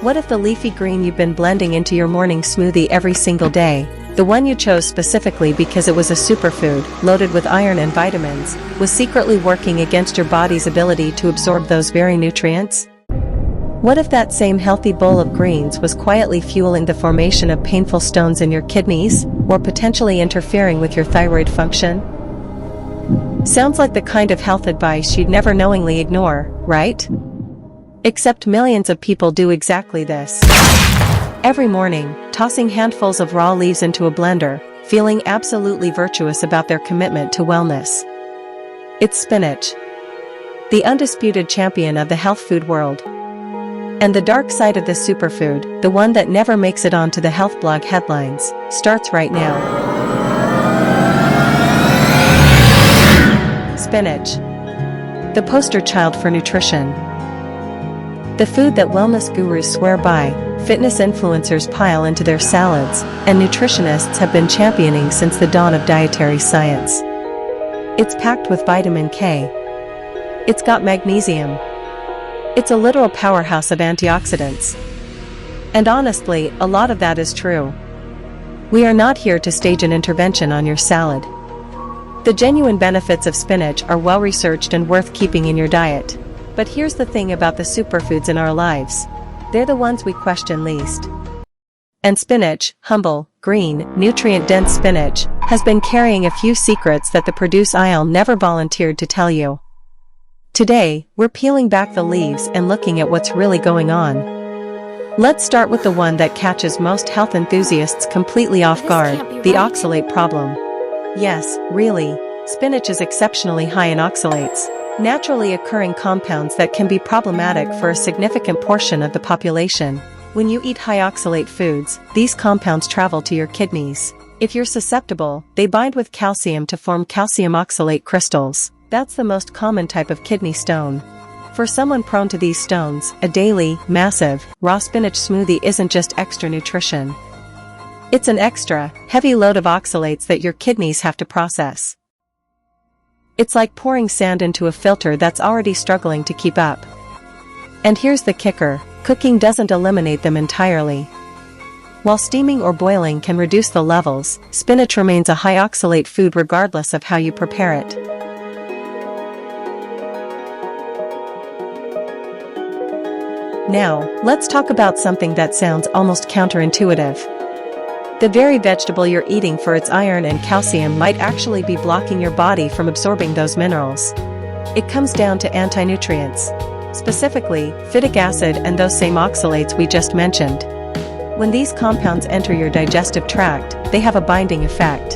What if the leafy green you've been blending into your morning smoothie every single day, the one you chose specifically because it was a superfood, loaded with iron and vitamins, was secretly working against your body's ability to absorb those very nutrients? What if that same healthy bowl of greens was quietly fueling the formation of painful stones in your kidneys, or potentially interfering with your thyroid function? Sounds like the kind of health advice you'd never knowingly ignore, right? Except millions of people do exactly this. Every morning, tossing handfuls of raw leaves into a blender, feeling absolutely virtuous about their commitment to wellness. It's spinach, the undisputed champion of the health food world. And the dark side of the superfood, the one that never makes it onto the health blog headlines, starts right now. Spinach, the poster child for nutrition. The food that wellness gurus swear by, fitness influencers pile into their salads, and nutritionists have been championing since the dawn of dietary science. It's packed with vitamin K. It's got magnesium. It's a literal powerhouse of antioxidants. And honestly, a lot of that is true. We are not here to stage an intervention on your salad. The genuine benefits of spinach are well researched and worth keeping in your diet. But here's the thing about the superfoods in our lives. They're the ones we question least. And spinach, humble, green, nutrient-dense spinach, has been carrying a few secrets that the produce aisle never volunteered to tell you. Today, we're peeling back the leaves and looking at what's really going on. Let's start with the one that catches most health enthusiasts completely off guard, the oxalate problem. Yes, really, spinach is exceptionally high in oxalates, naturally occurring compounds that can be problematic for a significant portion of the population. When you eat high oxalate foods, these compounds travel to your kidneys. If you're susceptible, they bind with calcium to form calcium oxalate crystals. That's the most common type of kidney stone. For someone prone to these stones, a daily, massive, raw spinach smoothie isn't just extra nutrition. It's an extra, heavy load of oxalates that your kidneys have to process. It's like pouring sand into a filter that's already struggling to keep up. And here's the kicker, cooking doesn't eliminate them entirely. While steaming or boiling can reduce the levels, spinach remains a high oxalate food regardless of how you prepare it. Now, let's talk about something that sounds almost counterintuitive. The very vegetable you're eating for its iron and calcium might actually be blocking your body from absorbing those minerals. It comes down to anti-nutrients. Specifically, phytic acid and those same oxalates we just mentioned. When these compounds enter your digestive tract, they have a binding effect.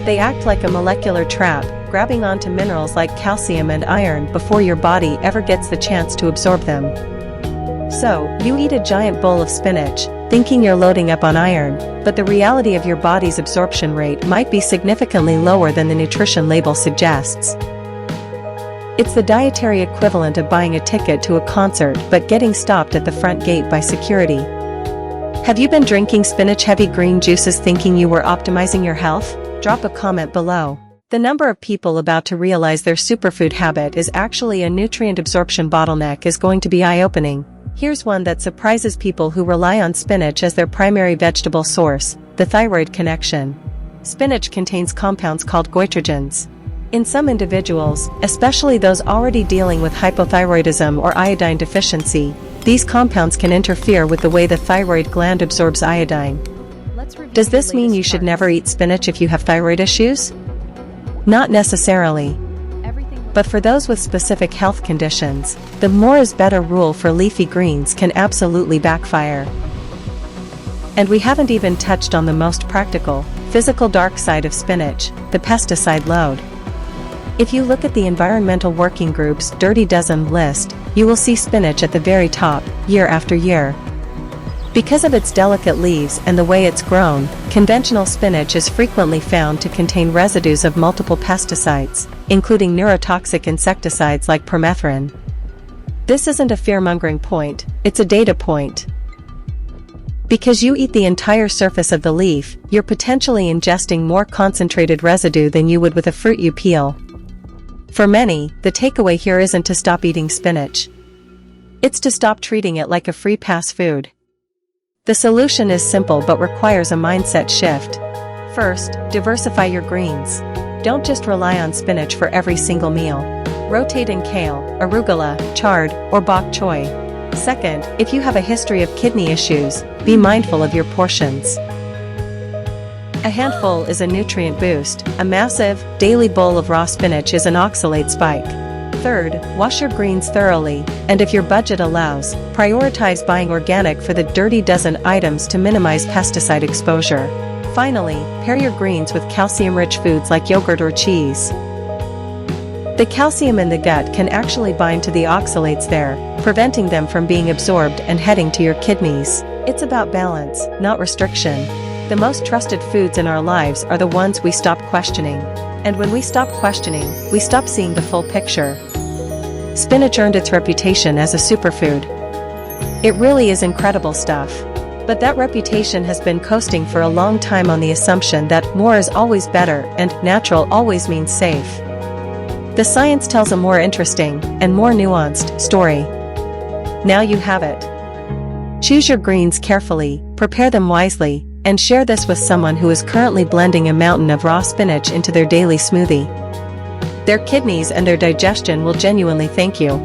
They act like a molecular trap, grabbing onto minerals like calcium and iron before your body ever gets the chance to absorb them. So, you eat a giant bowl of spinach, thinking you're loading up on iron, but the reality of your body's absorption rate might be significantly lower than the nutrition label suggests. It's the dietary equivalent of buying a ticket to a concert but getting stopped at the front gate by security. Have you been drinking spinach-heavy green juices thinking you were optimizing your health? Drop a comment below. The number of people about to realize their superfood habit is actually a nutrient absorption bottleneck is going to be eye-opening. Here's one that surprises people who rely on spinach as their primary vegetable source, the thyroid connection. Spinach contains compounds called goitrogens. In some individuals, especially those already dealing with hypothyroidism or iodine deficiency, these compounds can interfere with the way the thyroid gland absorbs iodine. Does this mean you should never eat spinach if you have thyroid issues? Not necessarily. But for those with specific health conditions, the more is better rule for leafy greens can absolutely backfire. And we haven't even touched on the most practical, physical dark side of spinach, the pesticide load. If you look at the Environmental Working Group's Dirty Dozen list, you will see spinach at the very top, year after year. Because of its delicate leaves and the way it's grown, conventional spinach is frequently found to contain residues of multiple pesticides, including neurotoxic insecticides like permethrin. This isn't a fear-mongering point, it's a data point. Because you eat the entire surface of the leaf, you're potentially ingesting more concentrated residue than you would with a fruit you peel. For many, the takeaway here isn't to stop eating spinach. It's to stop treating it like a free pass food. The solution is simple but requires a mindset shift. First, diversify your greens. Don't just rely on spinach for every single meal. Rotate in kale, arugula, chard, or bok choy. Second, if you have a history of kidney issues, be mindful of your portions. A handful is a nutrient boost. A massive, daily bowl of raw spinach is an oxalate spike. Third, wash your greens thoroughly, and if your budget allows, prioritize buying organic for the dirty dozen items to minimize pesticide exposure. Finally, pair your greens with calcium-rich foods like yogurt or cheese. The calcium in the gut can actually bind to the oxalates there, preventing them from being absorbed and heading to your kidneys. It's about balance, not restriction. The most trusted foods in our lives are the ones we stop questioning. And when we stop questioning, we stop seeing the full picture. Spinach earned its reputation as a superfood. It really is incredible stuff. But that reputation has been coasting for a long time on the assumption that more is always better and natural always means safe. The science tells a more interesting and more nuanced story. Now you have it. Choose your greens carefully, prepare them wisely, and share this with someone who is currently blending a mountain of raw spinach into their daily smoothie. Their kidneys and their digestion will genuinely thank you.